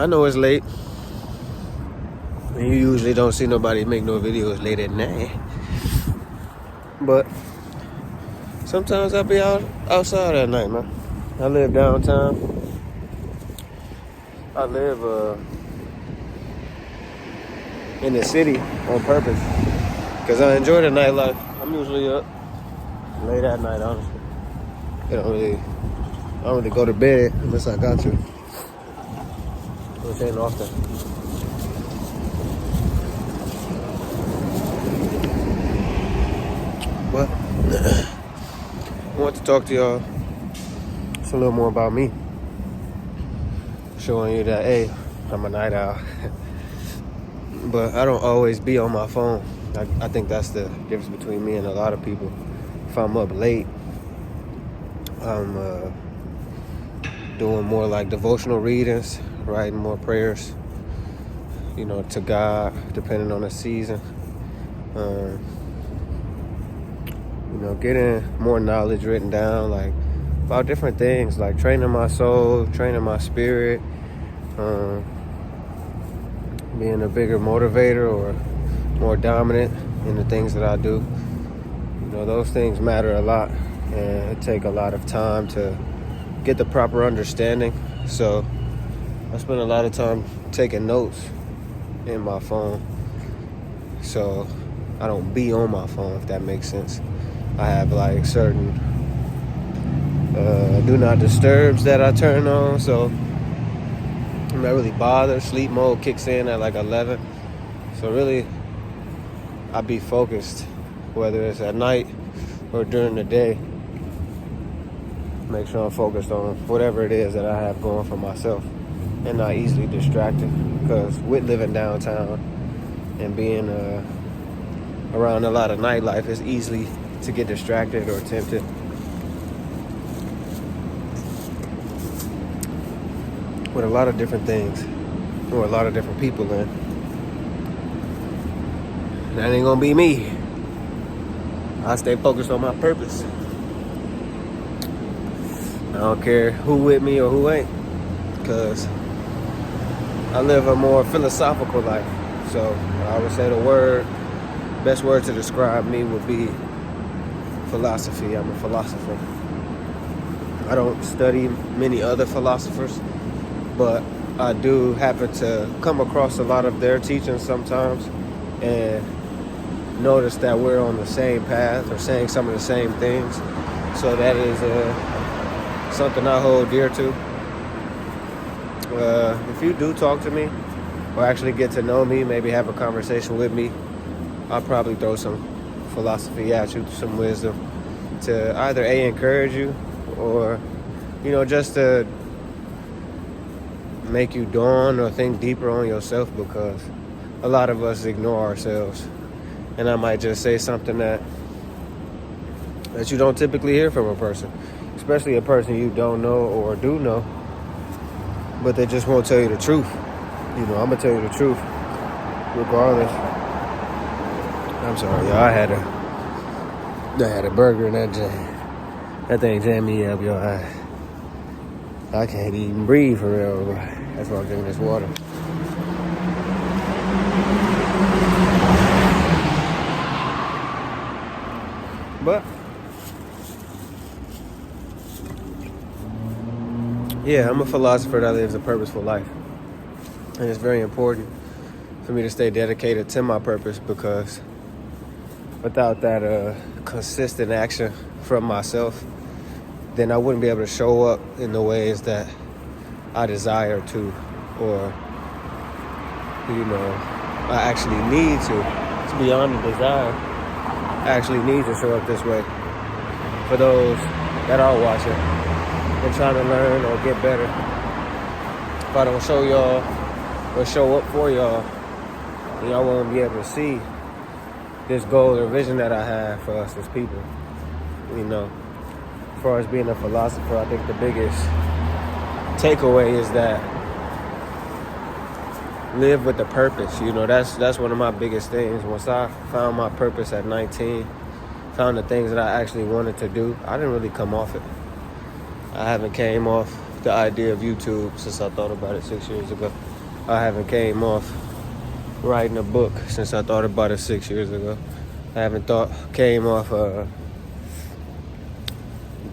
I know it's late. And you usually don't see nobody make no videos late at night. But sometimes I be outside at night, man. I live downtown. I live in the city on purpose because I enjoy the nightlife. I'm usually up late at night, honestly. I don't really go to bed unless I got to, which ain't often. But I want to talk to y'all just a little more about me, showing you that, hey, I'm a night owl. But I don't always be on my phone. I think that's the difference between me and a lot of people. If I'm up late, I'm doing more like devotional readings, writing more prayers, to God, depending on the season. Getting more knowledge written down, like about different things, like training my soul, training my spirit, being a bigger motivator or more dominant in the things that I do. Those things matter a lot, and it take a lot of time to get the proper understanding. So I spend a lot of time taking notes in my phone, so I don't be on my phone, if that makes sense. I have like certain do not disturbs that I turn on, so I'm not really bothered. Sleep mode kicks in at like 11. So really, I be focused, whether it's at night or during the day. Make sure I'm focused on whatever it is that I have going for myself and not easily distracted. Because with living downtown and being around a lot of nightlife, it's easy to get distracted or tempted. With a lot of different things or a lot of different people in. That ain't gonna be me. I stay focused on my purpose. I don't care who with me or who ain't, because I live a more philosophical life. So I would say the best word to describe me would be philosophy. I'm a philosopher. I don't study many other philosophers, but I do happen to come across a lot of their teachings sometimes and notice that we're on the same path or saying some of the same things. So that is something I hold dear to. If you do talk to me or actually get to know me, maybe have a conversation with me, I'll probably throw some philosophy at you, some wisdom to either encourage you or, just to make you dawn or think deeper on yourself, because a lot of us ignore ourselves. And I might just say something that you don't typically hear from a person, especially a person you don't know or do know, but they just won't tell you the truth. I'm gonna tell you the truth regardless. I'm sorry, y'all. I had a burger and that thing jammed me up, y'all. I can't even breathe for real. That's why I'm drinking this water. But yeah, I'm a philosopher that lives a purposeful life. And it's very important for me to stay dedicated to my purpose, because without that consistent action from myself, then I wouldn't be able to show up in the ways that I desire to, or, I actually need to. It's beyond the desire. I actually need to show up this way for those that are watching and trying to learn or get better. If I don't show y'all or show up for y'all, then y'all won't be able to see this goal or vision that I have for us as people. As far as being a philosopher, I think the biggest takeaway is that live with the purpose. That's one of my biggest things. Once I found my purpose at 19, found the things that I actually wanted to do, I didn't really come off it. I haven't came off the idea of YouTube since I thought about it 6 years ago. I haven't came off writing a book since I thought about it 6 years ago. I haven't came off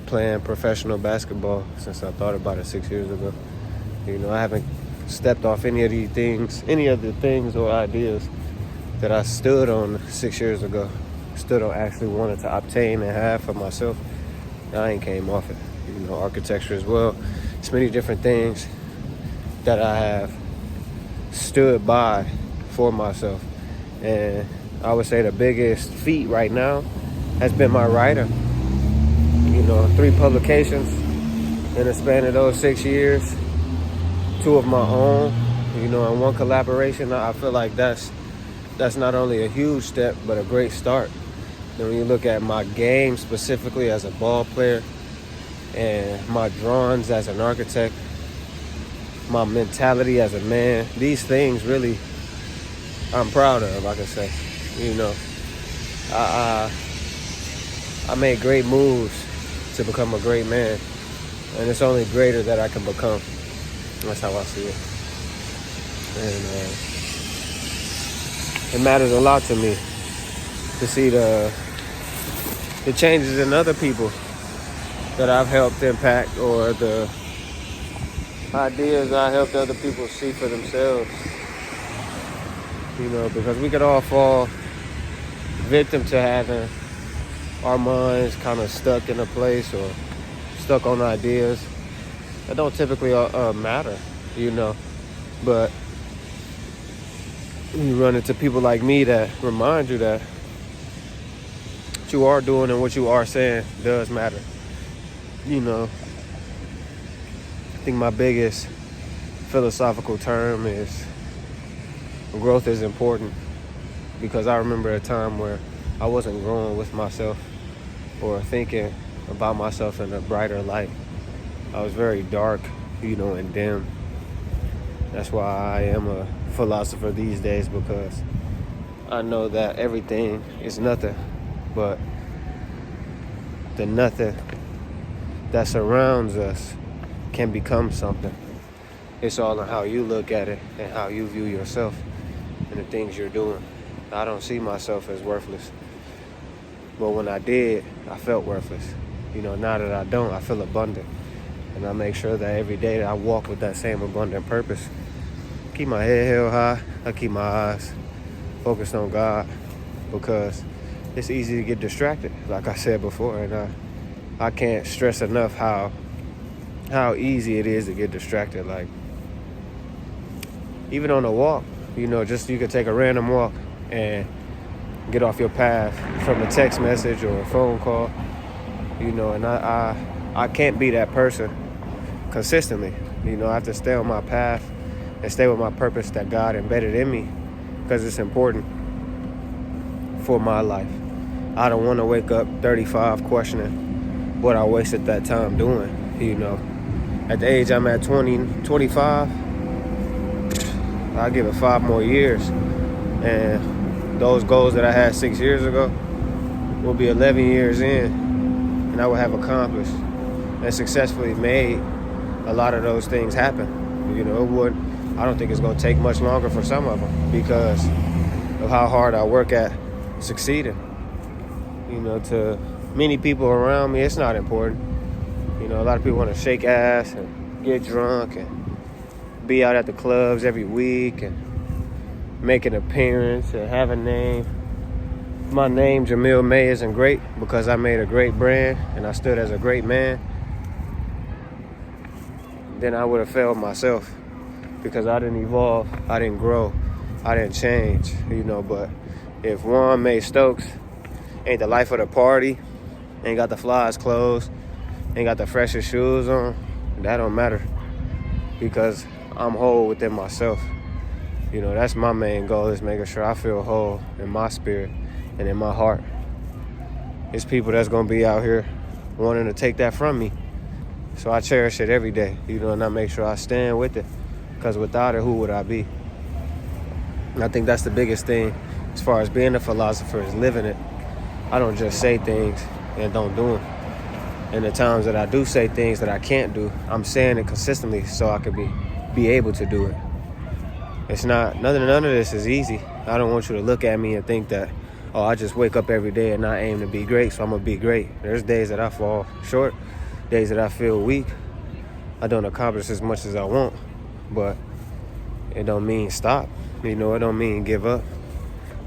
playing professional basketball since I thought about it 6 years ago. I haven't stepped off any of the things or ideas that I stood on 6 years ago. Stood on actually wanted to obtain and have for myself. I ain't came off it. Architecture as well. It's many different things that I have stood by for myself. And I would say the biggest feat right now has been my writing. 3 publications in the span of those 6 years. 2 of my own, and 1 collaboration. I feel like that's not only a huge step, but a great start. When you look at my game specifically as a ball player and my drawings as an architect, my mentality as a man, these things really I'm proud of, I can say. I made great moves to become a great man, and it's only greater that I can become. That's how I see it. And it matters a lot to me to see the changes in other people that I've helped impact, or the ideas I helped other people see for themselves. Because we could all fall victim to having our minds kind of stuck in a place or stuck on ideas that don't typically matter, But you run into people like me that remind you that what you are doing and what you are saying does matter. I think my biggest philosophical term is growth is important, because I remember a time where I wasn't growing with myself or thinking about myself in a brighter light. I was very dark, and dim. That's why I am a philosopher these days, because I know that everything is nothing, but the nothing that surrounds us can become something. It's all in how you look at it and how you view yourself and the things you're doing. I don't see myself as worthless, but when I did, I felt worthless. Now that I don't, I feel abundant. And I make sure that every day that I walk with that same abundant purpose. Keep my head held high. I keep my eyes focused on God, because it's easy to get distracted, like I said before. And I can't stress enough how easy it is to get distracted. Like, even on a walk, just you could take a random walk and get off your path from a text message or a phone call, and I can't be that person consistently. I have to stay on my path and stay with my purpose that God embedded in me, because it's important for my life. I don't want to wake up 35 questioning what I wasted that time doing. At the age I'm at 25, I'll give it 5 more years, and those goals that I had 6 years ago will be 11 years in, and I will have accomplished and successfully made a lot of those things happen. I don't think it's going to take much longer for some of them, because of how hard I work at succeeding. To many people around me, it's not important. A lot of people want to shake ass and get drunk and be out at the clubs every week and make an appearance and have a name. My name, Jamil May, isn't great because I made a great brand and I stood as a great man. Then I would have failed myself, because I didn't evolve, I didn't grow, I didn't change, But if Juan May Stokes ain't the life of the party, ain't got the flyest clothes, ain't got the freshest shoes on, that don't matter, because I'm whole within myself. That's my main goal, is making sure I feel whole in my spirit and in my heart. It's people that's going to be out here wanting to take that from me. So I cherish it every day, and I make sure I stand with it, because without it, who would I be? And I think that's the biggest thing as far as being a philosopher, is living it. I don't just say things and don't do them. And the times that I do say things that I can't do, I'm saying it consistently so I could be able to do it. It's not, none of this is easy. I don't want you to look at me and think that, oh, I just wake up every day and I aim to be great, so I'm going to be great. There's days that I fall short, days that I feel weak. I don't accomplish as much as I want, but it don't mean stop. You know, it don't mean give up.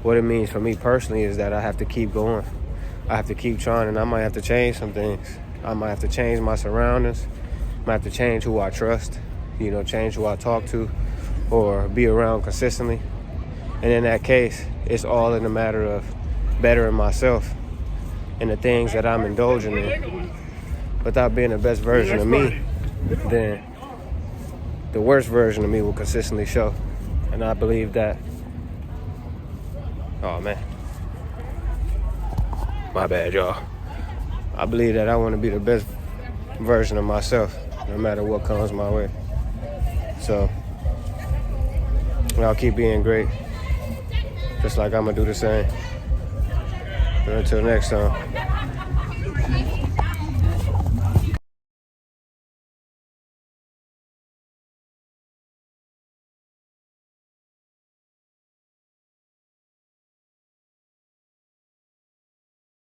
What it means for me personally is that I have to keep going. I have to keep trying, and I might have to change some things. I might have to change my surroundings. I might have to change who I trust, you know, change who I talk to or be around consistently. And in that case, it's all in a matter of bettering myself and the things that I'm indulging in. Without being the best version of me, then the worst version of me will consistently show. And I believe that, oh man, my bad, y'all. I believe that I want to be the best version of myself, no matter what comes my way. So, I'll keep being great, just like I'm going to do the same. But until next time.